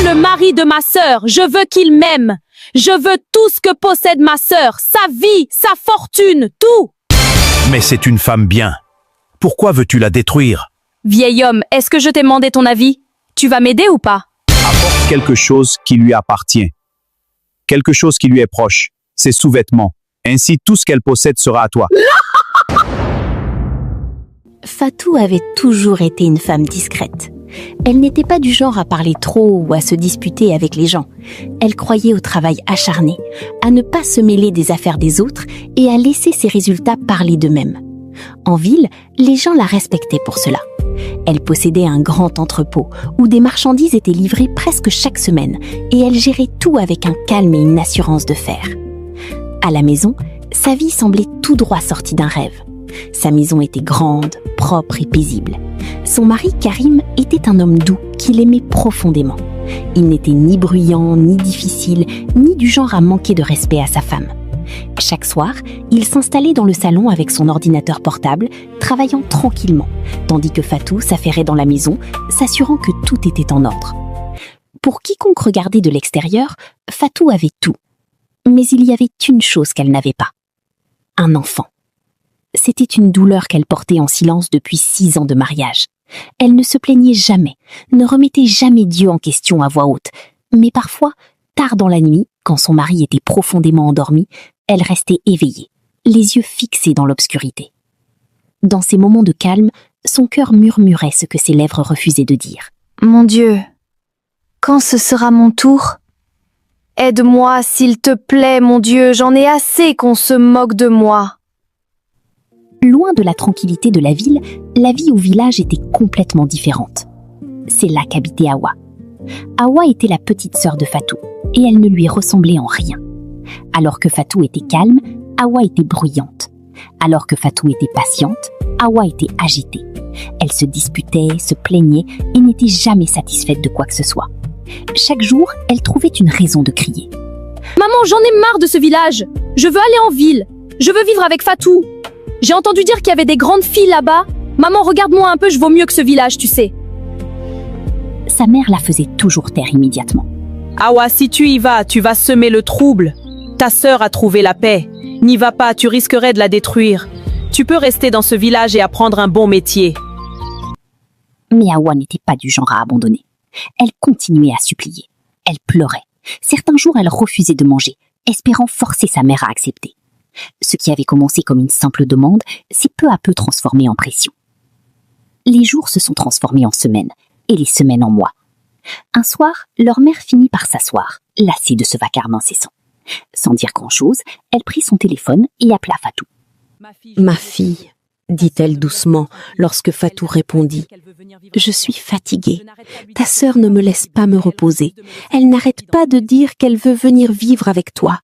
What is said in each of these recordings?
le mari de ma sœur. Je veux qu'il m'aime. Je veux tout ce que possède ma sœur, sa vie, sa fortune, tout. Mais c'est une femme bien. Pourquoi veux-tu la détruire? Vieil homme, est-ce que je t'ai demandé ton avis? Tu vas m'aider ou pas? Apporte quelque chose qui lui appartient. Quelque chose qui lui est proche. Ses sous-vêtements. Ainsi, tout ce qu'elle possède sera à toi. Fatou avait toujours été une femme discrète. Elle n'était pas du genre à parler trop ou à se disputer avec les gens. Elle croyait au travail acharné, à ne pas se mêler des affaires des autres et à laisser ses résultats parler d'eux-mêmes. En ville, les gens la respectaient pour cela. Elle possédait un grand entrepôt où des marchandises étaient livrées presque chaque semaine et elle gérait tout avec un calme et une assurance de fer. À la maison, sa vie semblait tout droit sortie d'un rêve. Sa maison était grande, propre et paisible. Son mari, Karim, était un homme doux qu'il aimait profondément. Il n'était ni bruyant, ni difficile, ni du genre à manquer de respect à sa femme. Chaque soir, il s'installait dans le salon avec son ordinateur portable, travaillant tranquillement, tandis que Fatou s'affairait dans la maison, s'assurant que tout était en ordre. Pour quiconque regardait de l'extérieur, Fatou avait tout. Mais il y avait une chose qu'elle n'avait pas. Un enfant. C'était une douleur qu'elle portait en silence depuis 6 ans de mariage. Elle ne se plaignait jamais, ne remettait jamais Dieu en question à voix haute. Mais parfois, tard dans la nuit, quand son mari était profondément endormi, elle restait éveillée, les yeux fixés dans l'obscurité. Dans ces moments de calme, son cœur murmurait ce que ses lèvres refusaient de dire. Mon Dieu, quand ce sera mon tour? Aide-moi, s'il te plaît, mon Dieu, j'en ai assez qu'on se moque de moi. Loin de la tranquillité de la ville, la vie au village était complètement différente. C'est là qu'habitait Hawa. Hawa était la petite sœur de Fatou, et elle ne lui ressemblait en rien. Alors que Fatou était calme, Hawa était bruyante. Alors que Fatou était patiente, Hawa était agitée. Elle se disputait, se plaignait et n'était jamais satisfaite de quoi que ce soit. Chaque jour, elle trouvait une raison de crier. Maman, j'en ai marre de ce village. Je veux aller en ville. Je veux vivre avec Fatou. J'ai entendu dire qu'il y avait des grandes filles là-bas. Maman, regarde-moi un peu, je vaux mieux que ce village, tu sais. Sa mère la faisait toujours taire immédiatement. Hawa, si tu y vas, tu vas semer le trouble. Ta sœur a trouvé la paix. N'y va pas, tu risquerais de la détruire. Tu peux rester dans ce village et apprendre un bon métier. Mais Hawa n'était pas du genre à abandonner. Elle continuait à supplier. Elle pleurait. Certains jours, elle refusait de manger, espérant forcer sa mère à accepter. Ce qui avait commencé comme une simple demande s'est peu à peu transformé en pression. Les jours se sont transformés en semaines, et les semaines en mois. Un soir, leur mère finit par s'asseoir, lassée de ce vacarme incessant. Sans dire grand-chose, elle prit son téléphone et appela Fatou. « Ma fille, dit-elle doucement lorsque Fatou répondit, « Je suis fatiguée. Ta sœur ne me laisse pas me reposer. Elle n'arrête pas de dire qu'elle veut venir vivre avec toi.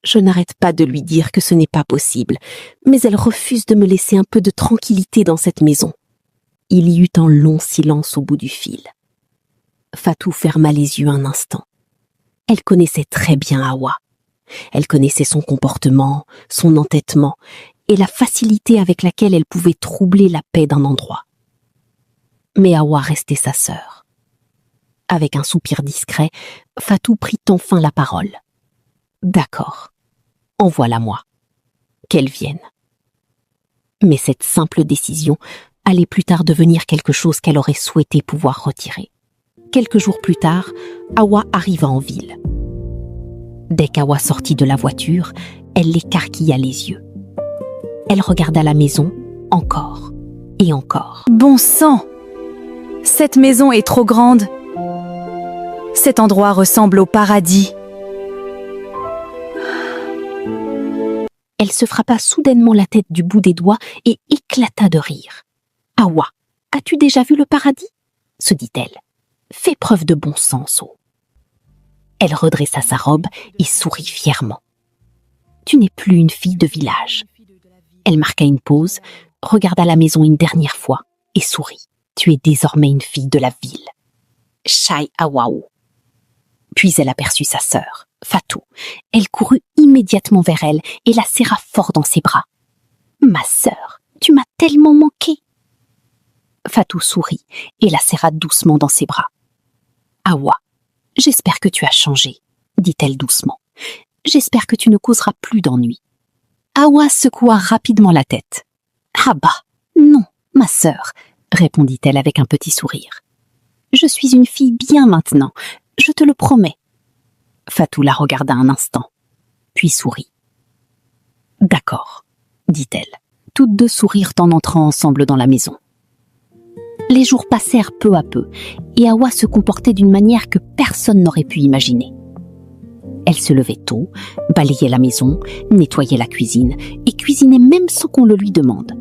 Je n'arrête pas de lui dire que ce n'est pas possible, mais elle refuse de me laisser un peu de tranquillité dans cette maison. » Il y eut un long silence au bout du fil. Fatou ferma les yeux un instant. Elle connaissait très bien Hawa. Elle connaissait son comportement, son entêtement et la facilité avec laquelle elle pouvait troubler la paix d'un endroit. Mais Hawa restait sa sœur. Avec un soupir discret, Fatou prit enfin la parole. « D'accord, envoie-la-moi. Qu'elle vienne. » Mais cette simple décision allait plus tard devenir quelque chose qu'elle aurait souhaité pouvoir retirer. Quelques jours plus tard, Hawa arriva en ville. Dès qu'Hawa sortit de la voiture, elle l'écarquilla les yeux. Elle regarda la maison encore et encore. Bon sang! Cette maison est trop grande. Cet endroit ressemble au paradis. Elle se frappa soudainement la tête du bout des doigts et éclata de rire. « Hawa, as-tu déjà vu le paradis ?» se dit-elle. « Fais preuve de bon sens, oh. » Elle redressa sa robe et sourit fièrement. « Tu n'es plus une fille de village. » Elle marqua une pause, regarda la maison une dernière fois et sourit. « Tu es désormais une fille de la ville. » Shai Hawao. Puis elle aperçut sa sœur, Fatou. Elle courut immédiatement vers elle et la serra fort dans ses bras. « Ma sœur, tu m'as tellement manqué !» Fatou sourit et la serra doucement dans ses bras. « Hawa, J'espère que tu as changé, dit-elle doucement. J'espère que tu ne causeras plus d'ennuis. Hawa secoua rapidement la tête. Ah bah, non, ma sœur, répondit-elle avec un petit sourire. Je suis une fille bien maintenant, je te le promets. Fatou la regarda un instant, puis sourit. D'accord, dit-elle. Toutes deux sourirent en entrant ensemble dans la maison. Les jours passèrent peu à peu, et Hawa se comportait d'une manière que personne n'aurait pu imaginer. Elle se levait tôt, balayait la maison, nettoyait la cuisine, et cuisinait même sans qu'on le lui demande.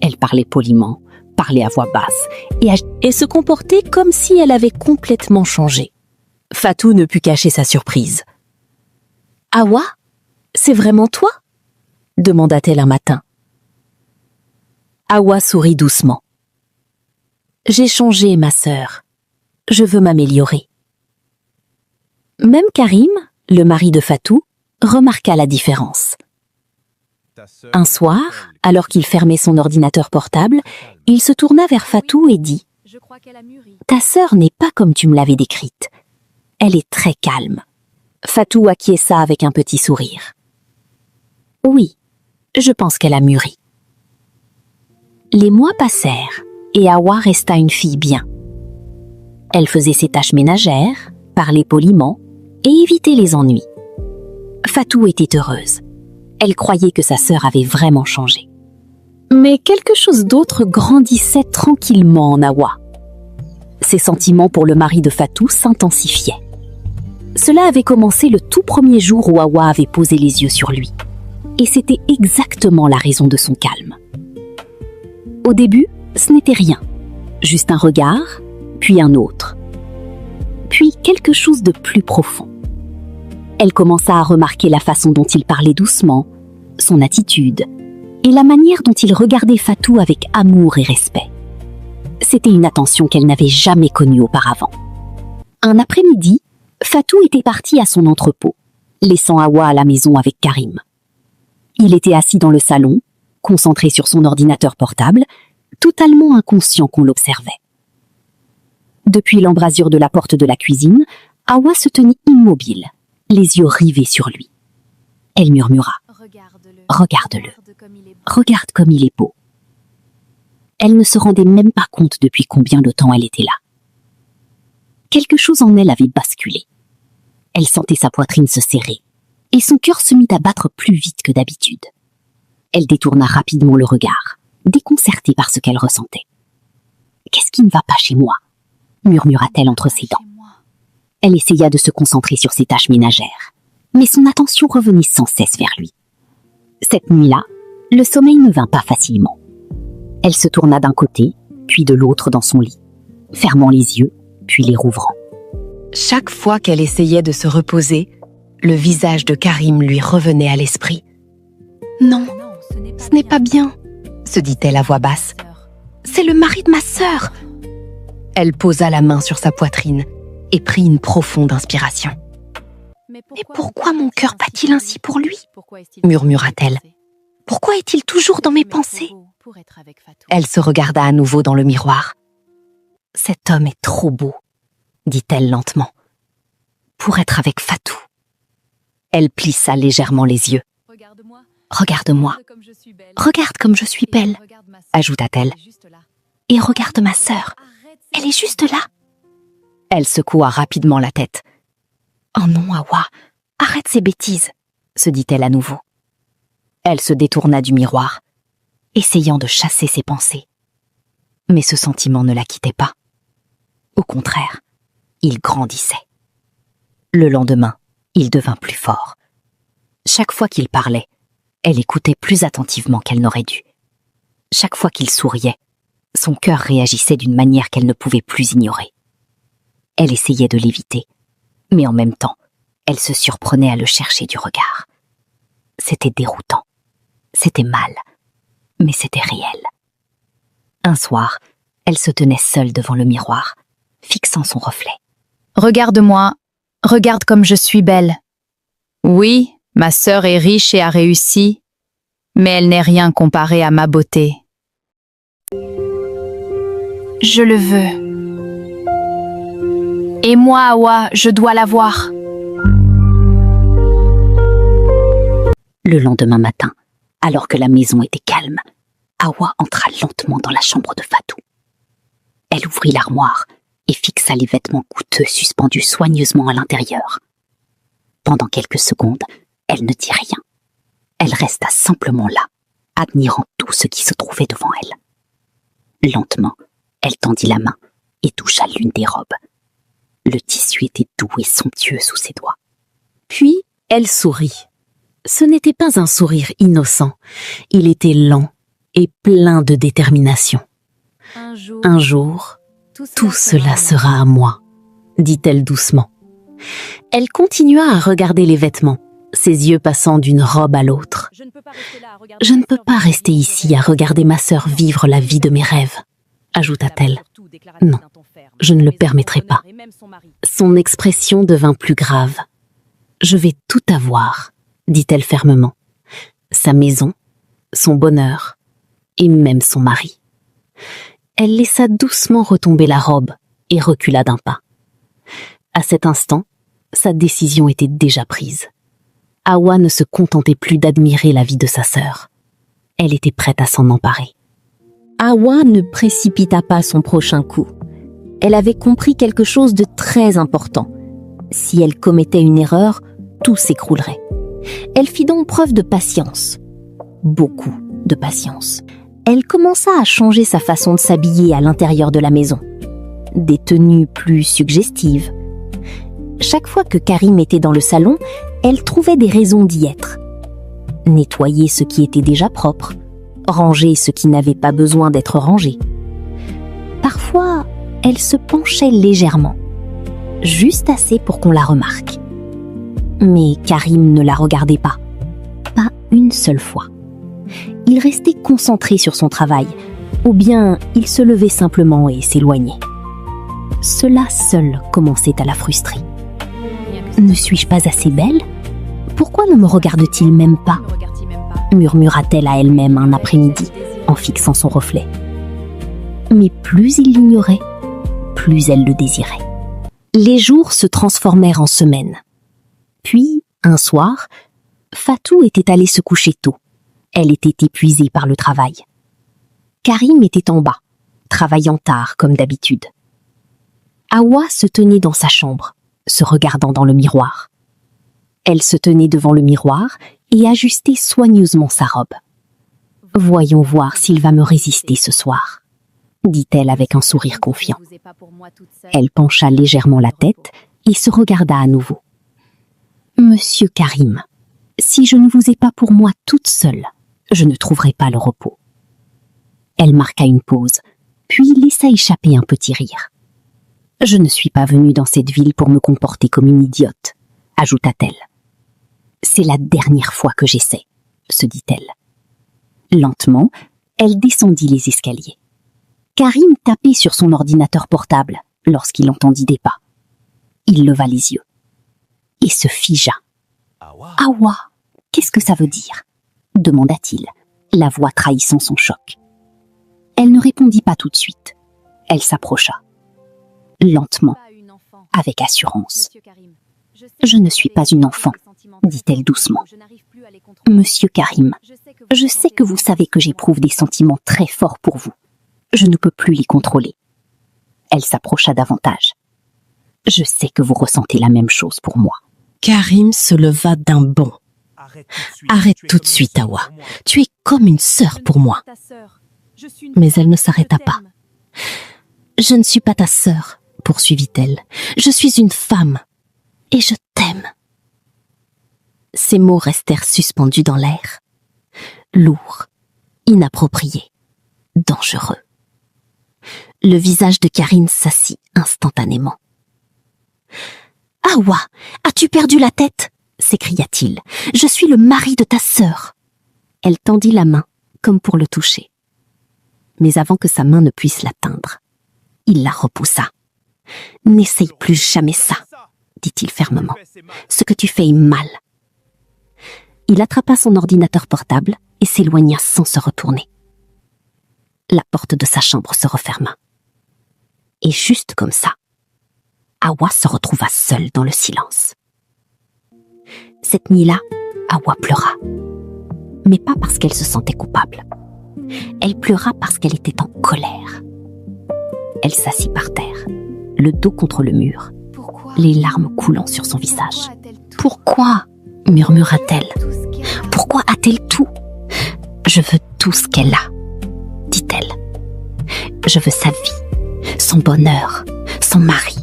Elle parlait poliment, parlait à voix basse, et se comportait comme si elle avait complètement changé. Fatou ne put cacher sa surprise. « Hawa, c'est vraiment toi ?» demanda-t-elle un matin. Hawa sourit doucement. « J'ai changé, ma sœur. Je veux m'améliorer. » Même Karim, le mari de Fatou, remarqua la différence. Un soir, alors qu'il fermait son ordinateur portable, il se tourna vers Fatou et dit « Ta sœur n'est pas comme tu me l'avais décrite. Elle est très calme. » Fatou acquiesça avec un petit sourire. « Oui, je pense qu'elle a mûri. » Les mois passèrent et Hawa resta une fille bien. Elle faisait ses tâches ménagères, parlait poliment et évitait les ennuis. Fatou était heureuse. Elle croyait que sa sœur avait vraiment changé. Mais quelque chose d'autre grandissait tranquillement en Hawa. Ses sentiments pour le mari de Fatou s'intensifiaient. Cela avait commencé le tout premier jour où Hawa avait posé les yeux sur lui. Et c'était exactement la raison de son calme. Au début, ce n'était rien. Juste un regard, puis un autre. Puis quelque chose de plus profond. Elle commença à remarquer la façon dont il parlait doucement, son attitude, et la manière dont il regardait Fatou avec amour et respect. C'était une attention qu'elle n'avait jamais connue auparavant. Un après-midi, Fatou était parti à son entrepôt, laissant Hawa à la maison avec Karim. Il était assis dans le salon, concentré sur son ordinateur portable, totalement inconscient qu'on l'observait. Depuis l'embrasure de la porte de la cuisine, Hawa se tenait immobile, les yeux rivés sur lui. Elle murmura « Regarde-le, regarde comme il est beau. » Elle ne se rendait même pas compte depuis combien de temps elle était là. Quelque chose en elle avait basculé. Elle sentait sa poitrine se serrer, et son cœur se mit à battre plus vite que d'habitude. Elle détourna rapidement le regard, déconcertée par ce qu'elle ressentait. « Qu'est-ce qui ne va pas chez moi ?» murmura-t-elle entre ses dents. Elle essaya de se concentrer sur ses tâches ménagères, mais son attention revenait sans cesse vers lui. Cette nuit-là, le sommeil ne vint pas facilement. Elle se tourna d'un côté, puis de l'autre dans son lit, fermant les yeux, puis les rouvrant. Chaque fois qu'elle essayait de se reposer, le visage de Karim lui revenait à l'esprit. « Non, ce n'est pas bien, » se dit-elle à voix basse. « C'est le mari de ma sœur !» Elle posa la main sur sa poitrine et prit une profonde inspiration. « Mais pourquoi mon cœur bat-il ainsi pour lui ?» murmura-t-elle. « Pourquoi est-il toujours dans mes pensées ?» Elle se regarda à nouveau dans le miroir. « Cet homme est trop beau, » dit-elle lentement, « pour être avec Fatou. » Elle plissa légèrement les yeux. « Regarde-moi, regarde comme je suis belle, » ajouta-t-elle. « Et regarde ma sœur, elle est juste là. » Elle secoua rapidement la tête. « Oh non, Hawa, arrête ces bêtises, » se dit-elle à nouveau. Elle se détourna du miroir, essayant de chasser ses pensées. Mais ce sentiment ne la quittait pas. Au contraire, il grandissait. Le lendemain, il devint plus fort. Chaque fois qu'il parlait, elle écoutait plus attentivement qu'elle n'aurait dû. Chaque fois qu'il souriait, son cœur réagissait d'une manière qu'elle ne pouvait plus ignorer. Elle essayait de l'éviter, mais en même temps, elle se surprenait à le chercher du regard. C'était déroutant, c'était mal, mais c'était réel. Un soir, elle se tenait seule devant le miroir, fixant son reflet. « Regarde-moi, regarde comme je suis belle. Oui, ma sœur est riche et a réussi, mais elle n'est rien comparée à ma beauté. Je le veux. » Et moi, Hawa, je dois la voir. Le lendemain matin, alors que la maison était calme, Hawa entra lentement dans la chambre de Fatou. Elle ouvrit l'armoire et fixa les vêtements coûteux suspendus soigneusement à l'intérieur. Pendant quelques secondes, elle ne dit rien. Elle resta simplement là, admirant tout ce qui se trouvait devant elle. Lentement, elle tendit la main et toucha l'une des robes. Le tissu était doux et somptueux sous ses doigts. Puis, elle sourit. Ce n'était pas un sourire innocent. Il était lent et plein de détermination. Un jour, tout cela sera à moi, dit-elle doucement. Elle continua à regarder les vêtements, ses yeux passant d'une robe à l'autre. Je ne peux pas rester ici à regarder ma sœur vivre la vie de mes rêves, ajouta-t-elle. Non, je ne le permettrai pas. Son expression devint plus grave. Je vais tout avoir, dit-elle fermement. Sa maison, son bonheur et même son mari. Elle laissa doucement retomber la robe et recula d'un pas. À cet instant, sa décision était déjà prise. Hawa ne se contentait plus d'admirer la vie de sa sœur. Elle était prête à s'en emparer. Hawa ne précipita pas son prochain coup. Elle avait compris quelque chose de très important. Si elle commettait une erreur, tout s'écroulerait. Elle fit donc preuve de patience. Beaucoup de patience. Elle commença à changer sa façon de s'habiller à l'intérieur de la maison. Des tenues plus suggestives. Chaque fois que Karim était dans le salon, elle trouvait des raisons d'y être. Nettoyer ce qui était déjà propre, ranger ce qui n'avait pas besoin d'être rangé. Parfois, elle se penchait légèrement, juste assez pour qu'on la remarque. Mais Karim ne la regardait pas une seule fois. Il restait concentré sur son travail, ou bien il se levait simplement et s'éloignait. Cela seul commençait à la frustrer. Ne suis-je pas assez belle ? Pourquoi ne me regarde-t-il même pas ? Murmura-t-elle à elle-même un après-midi en fixant son reflet. Mais plus il l'ignorait, plus elle le désirait. Les jours se transformèrent en semaines. Puis, un soir, Fatou était allée se coucher tôt. Elle était épuisée par le travail. Karim était en bas, travaillant tard comme d'habitude. Hawa se tenait dans sa chambre, se regardant dans le miroir. Elle se tenait devant le miroir et ajustait soigneusement sa robe. « Voyons voir s'il va me résister ce soir », dit-elle avec un sourire confiant. Elle pencha légèrement la tête et se regarda à nouveau. « Monsieur Karim, si je ne vous ai pas pour moi toute seule, je ne trouverai pas le repos. » Elle marqua une pause, puis laissa échapper un petit rire. « Je ne suis pas venue dans cette ville pour me comporter comme une idiote, » ajouta-t-elle. « C'est la dernière fois que j'essaie, » se dit-elle. Lentement, elle descendit les escaliers. Karim tapait sur son ordinateur portable lorsqu'il entendit des pas. Il leva les yeux et se figea. « Hawa, qu'est-ce que ça veut dire ?» demanda-t-il, la voix trahissant son choc. Elle ne répondit pas tout de suite. Elle s'approcha. Lentement, avec assurance. « Je ne suis pas une enfant, » dit-elle doucement. « Monsieur Karim, je sais que vous savez que j'éprouve des sentiments très forts pour vous. Je ne peux plus les contrôler. » Elle s'approcha davantage. « Je sais que vous ressentez la même chose pour moi. » Karim se leva d'un bond. « Arrête tout de suite, Hawa. Tu es comme une sœur pour moi. » Mais elle ne s'arrêta pas. « Je ne suis pas ta sœur, » poursuivit-elle. « Je suis une femme. Et je t'aime. » Ces mots restèrent suspendus dans l'air. Lourds, inappropriés, dangereux. Le visage de Karim s'assit instantanément. « Hawa, as-tu perdu la tête ?» s'écria-t-il. « Je suis le mari de ta sœur. » Elle tendit la main, comme pour le toucher. Mais avant que sa main ne puisse l'atteindre, il la repoussa. « N'essaye plus jamais ça, » dit-il fermement. « Ce que tu fais est mal. » Il attrapa son ordinateur portable et s'éloigna sans se retourner. La porte de sa chambre se referma. Et juste comme ça, Hawa se retrouva seule dans le silence. Cette nuit-là, Hawa pleura. Mais pas parce qu'elle se sentait coupable. Elle pleura parce qu'elle était en colère. Elle s'assit par terre, le dos contre le mur, les larmes coulant sur son visage. « Pourquoi ?» murmura-t-elle. « Pourquoi a-t-elle tout ? Je veux tout ce qu'elle a, » dit-elle. « Je veux sa vie, son bonheur, son mari.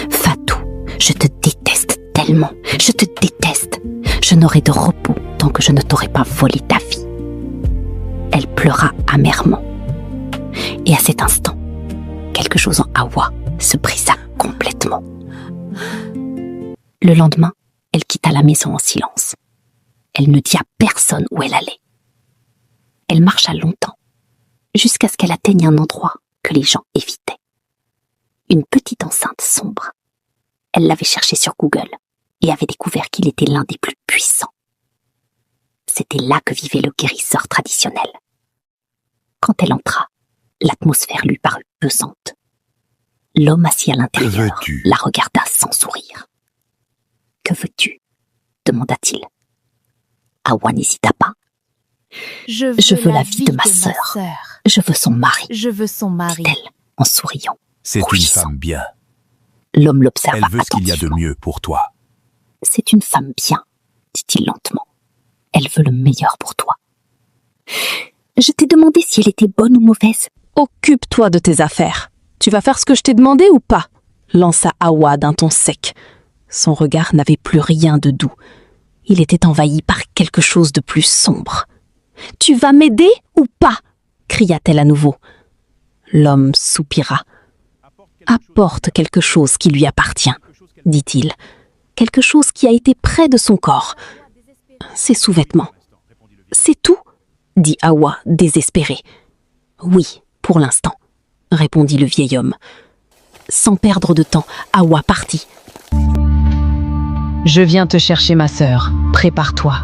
Fatou, je te déteste tellement, je te déteste. Je n'aurai de repos tant que je ne t'aurai pas volé ta vie. » Elle pleura amèrement. Et à cet instant, quelque chose en Hawa se brisa complètement. Le lendemain, elle quitta la maison en silence. Elle ne dit à personne où elle allait. Elle marcha longtemps, jusqu'à ce qu'elle atteigne un endroit que les gens évitaient. Une petite enceinte sombre. Elle l'avait cherché sur Google et avait découvert qu'il était l'un des plus puissants. C'était là que vivait le guérisseur traditionnel. Quand elle entra, l'atmosphère lui parut pesante. L'homme assis à l'intérieur la regarda sans sourire. « Que veux-tu » demanda-t-il. Hawa n'hésita pas. « Je veux la vie de ma sœur. Je veux son mari. » dit-elle en souriant. C'est une femme bien. L'homme l'observa Elle veut ce qu'il y a de attentivement. mieux pour toi. C'est une femme bien, dit-il lentement. Elle veut le meilleur pour toi. Je t'ai demandé si elle était bonne ou mauvaise. Occupe-toi de tes affaires. Tu vas faire ce que je t'ai demandé ou pas ? Lança Hawa d'un ton sec. Son regard n'avait plus rien de doux. Il était envahi par quelque chose de plus sombre. « Tu vas m'aider ou pas ?» cria-t-elle à nouveau. L'homme soupira. « Apporte quelque chose qui lui appartient, » dit-il. « Quelque chose qui a été près de son corps. Ses sous-vêtements. »« C'est tout ?» dit Hawa, désespéré. « Oui, pour l'instant, » répondit le vieil homme. Sans perdre de temps, Hawa partit. Je viens te chercher, ma sœur. Prépare-toi.